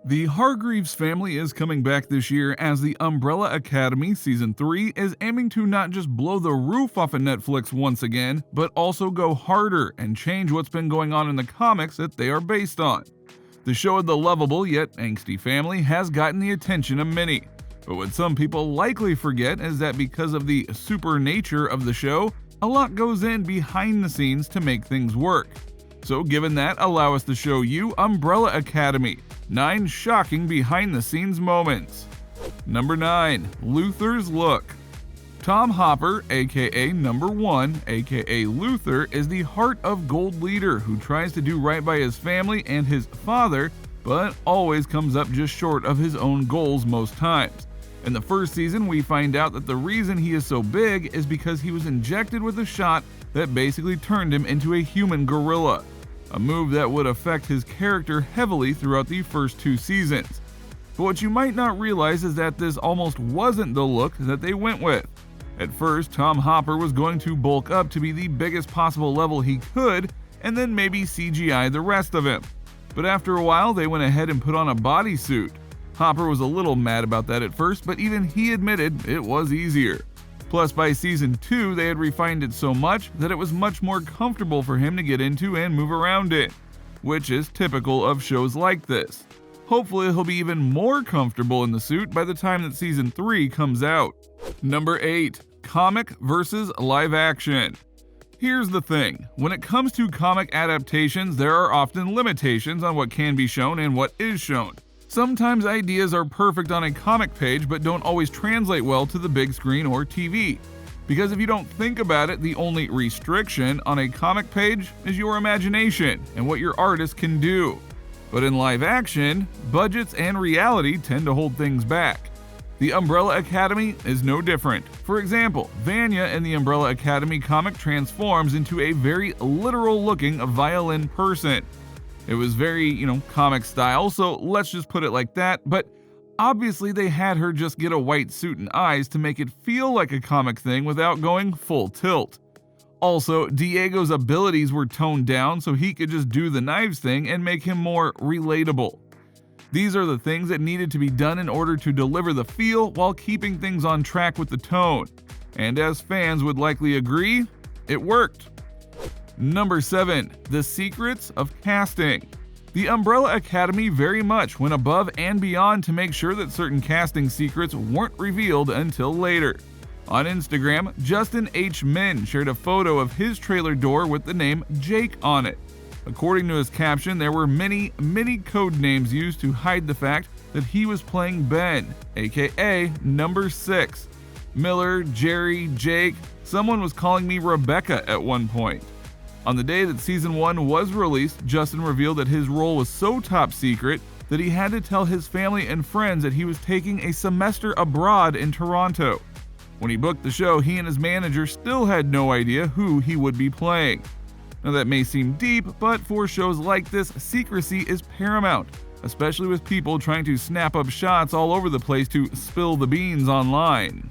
The Hargreaves family is coming back this year as the Umbrella Academy Season 3 is aiming to not just blow the roof off of Netflix once again, but also go harder and change what's been going on in the comics that they are based on. The show of the lovable yet angsty family has gotten the attention of many, but what some people likely forget is that because of the super nature of the show, a lot goes in behind the scenes to make things work. So given that, allow us to show you Umbrella Academy, 9 shocking behind-the-scenes moments. Number 9. Luther's Look. Tom Hopper, aka Number 1, aka Luther, is the heart of gold leader who tries to do right by his family and his father, but always comes up just short of his own goals most times. In the first season, we find out that the reason he is so big is because he was injected with a shot that basically turned him into a human gorilla, a move that would affect his character heavily throughout the first 2 seasons. But what you might not realize is that this almost wasn't the look that they went with. At first, Tom Hopper was going to bulk up to be the biggest possible level he could, and then maybe CGI the rest of him. But after a while, they went ahead and put on a bodysuit. Hopper was a little mad about that at first, but even he admitted it was easier. Plus, by season 2, they had refined it so much that it was much more comfortable for him to get into and move around in, which is typical of shows like this. Hopefully, he'll be even more comfortable in the suit by the time that season 3 comes out. Number 8. Comic versus live action. Here's the thing, when it comes to comic adaptations, there are often limitations on what can be shown and what is shown. Sometimes ideas are perfect on a comic page but don't always translate well to the big screen or TV. Because if you don't think about it, the only restriction on a comic page is your imagination and what your artist can do. But in live action, budgets and reality tend to hold things back. The Umbrella Academy is no different. For example, Vanya in the Umbrella Academy comic transforms into a very literal-looking violin person. It was very, comic style, so let's just put it like that, but obviously they had her just get a white suit and eyes to make it feel like a comic thing without going full tilt. Also, Diego's abilities were toned down so he could just do the knives thing and make him more relatable. These are the things that needed to be done in order to deliver the feel while keeping things on track with the tone. And as fans would likely agree, it worked. Number 7. The secrets of casting. The Umbrella Academy very much went above and beyond to make sure that certain casting secrets weren't revealed until later. On Instagram, Justin H. Min shared a photo of his trailer door with the name Jake on it. According to his caption, there were many code names used to hide the fact that he was playing Ben, aka Number 6. Miller, Jerry, Jake, someone was calling me Rebecca at one point. On the day that Season 1 was released, Justin revealed that his role was so top secret that he had to tell his family and friends that he was taking a semester abroad in Toronto. When he booked the show, he and his manager still had no idea who he would be playing. Now that may seem deep, but for shows like this, secrecy is paramount, especially with people trying to snap up shots all over the place to spill the beans online.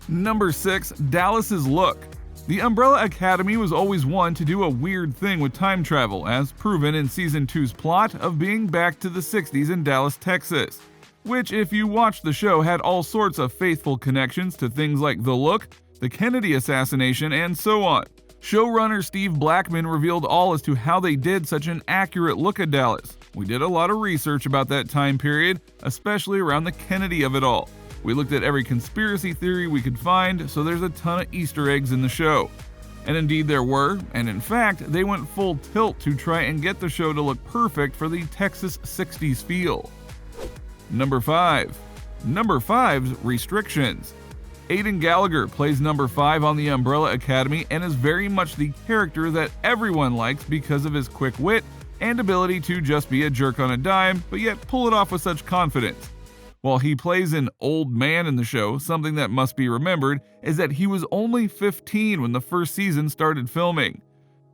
Number 6. Dallas's Look. The Umbrella Academy was always one to do a weird thing with time travel, as proven in Season 2's plot of being back to the 60s in Dallas, Texas, which, if you watched the show, had all sorts of faithful connections to things like The Look, the Kennedy assassination, and so on. Showrunner Steve Blackman revealed all as to how they did such an accurate look at Dallas. We did a lot of research about that time period, especially around the Kennedy of it all. We looked at every conspiracy theory we could find, so there's a ton of Easter eggs in the show. And indeed there were, and in fact, they went full tilt to try and get the show to look perfect for the Texas 60s feel. Number 5. Number 5's restrictions. Aidan Gallagher plays Number 5 on the Umbrella Academy and is very much the character that everyone likes because of his quick wit and ability to just be a jerk on a dime, but yet pull it off with such confidence. While he plays an old man in the show, something that must be remembered is that he was only 15 when the first season started filming.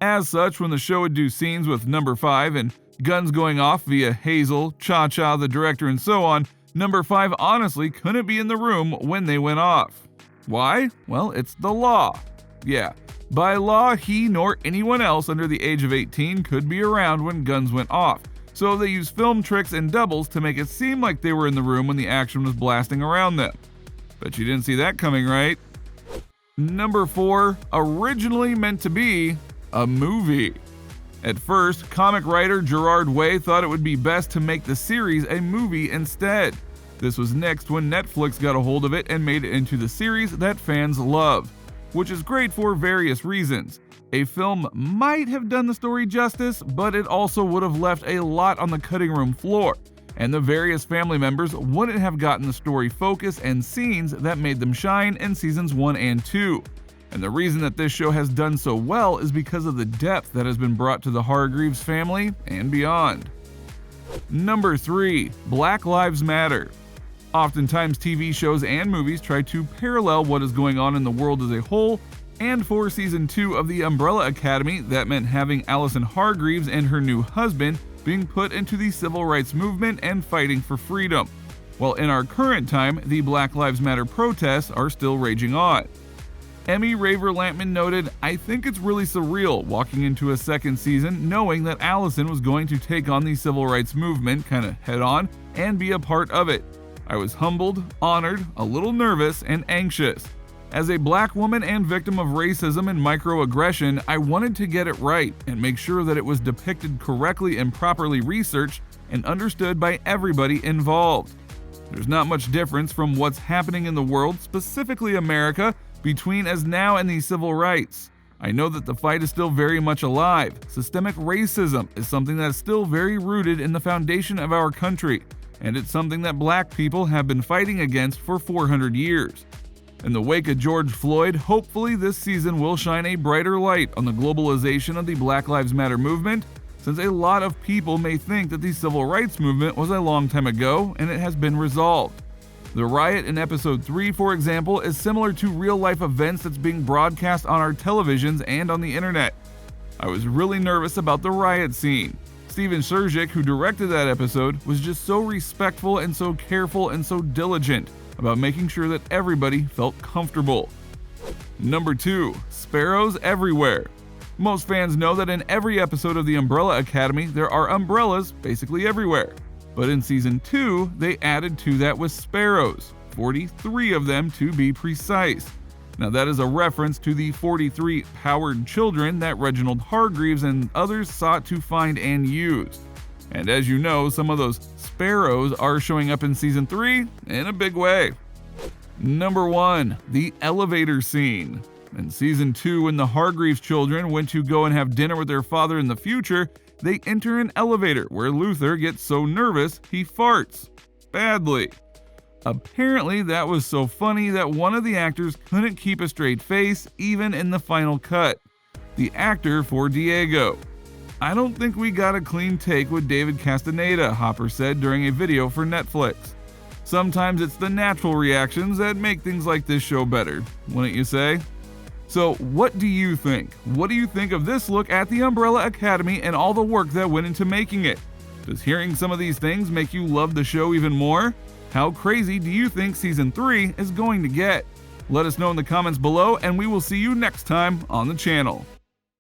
As such, when the show would do scenes with Number 5 and guns going off via Hazel, Cha-Cha, the director, and so on, Number 5 honestly couldn't be in the room when they went off. Why? Well, it's the law. Yeah, by law, he nor anyone else under the age of 18 could be around when guns went off. so they used film tricks and doubles to make it seem like they were in the room when the action was blasting around them. Bet you didn't see that coming, right? Number 4, originally meant to be a movie. At first, comic writer Gerard Way thought it would be best to make the series a movie instead. This was nixed when Netflix got a hold of it and made it into the series that fans love, which is great for various reasons. A film might have done the story justice, but it also would have left a lot on the cutting room floor, and the various family members wouldn't have gotten the story focus and scenes that made them shine in seasons 1 and 2. And the reason that this show has done so well is because of the depth that has been brought to the Hargreaves family and beyond. Number 3, Black Lives Matter. Oftentimes TV shows and movies try to parallel what is going on in the world as a whole, and for season 2 of The Umbrella Academy, that meant having Allison Hargreaves and her new husband being put into the civil rights movement and fighting for freedom. While in our current time, the Black Lives Matter protests are still raging on. Emmy Raver Lampman noted, "I think it's really surreal walking into a second season knowing that Allison was going to take on the civil rights movement kinda head on and be a part of it. I was humbled, honored, a little nervous, and anxious. As a black woman and victim of racism and microaggression, I wanted to get it right and make sure that it was depicted correctly and properly researched and understood by everybody involved. There's not much difference from what's happening in the world, specifically America, between as now and the civil rights. I know that the fight is still very much alive. Systemic racism is something that is still very rooted in the foundation of our country, and it's something that black people have been fighting against for 400 years. In the wake of George Floyd, hopefully this season will shine a brighter light on the globalization of the Black Lives Matter movement, since a lot of people may think that the civil rights movement was a long time ago and it has been resolved. The riot in episode 3, for example, is similar to real-life events that's being broadcast on our televisions and on the internet. I was really nervous about the riot scene. Steven Surjik, who directed that episode, was just so respectful and so careful and so diligent about making sure that everybody felt comfortable. Number 2, Sparrows Everywhere. Most fans know that in every episode of The Umbrella Academy, there are umbrellas basically everywhere. But in season 2, they added to that with sparrows, 43 of them to be precise. Now that is a reference to the 43 powered children that Reginald Hargreaves and others sought to find and use. And as you know, some of those sparrows are showing up in season 3 in a big way. Number 1, the elevator scene. In season 2, when the Hargreaves children went to go and have dinner with their father in the future, they enter an elevator where Luther gets so nervous he farts. Badly. Apparently that was so funny that one of the actors couldn't keep a straight face even in the final cut. The actor for Diego. "I don't think we got a clean take with David Castaneda," Hopper said during a video for Netflix. "Sometimes it's the natural reactions that make things like this show better, wouldn't you say?" So what do you think? What do you think of this look at the Umbrella Academy and all the work that went into making it? Does hearing some of these things make you love the show even more? How crazy do you think season 3 is going to get? Let us know in the comments below, and we will see you next time on the channel.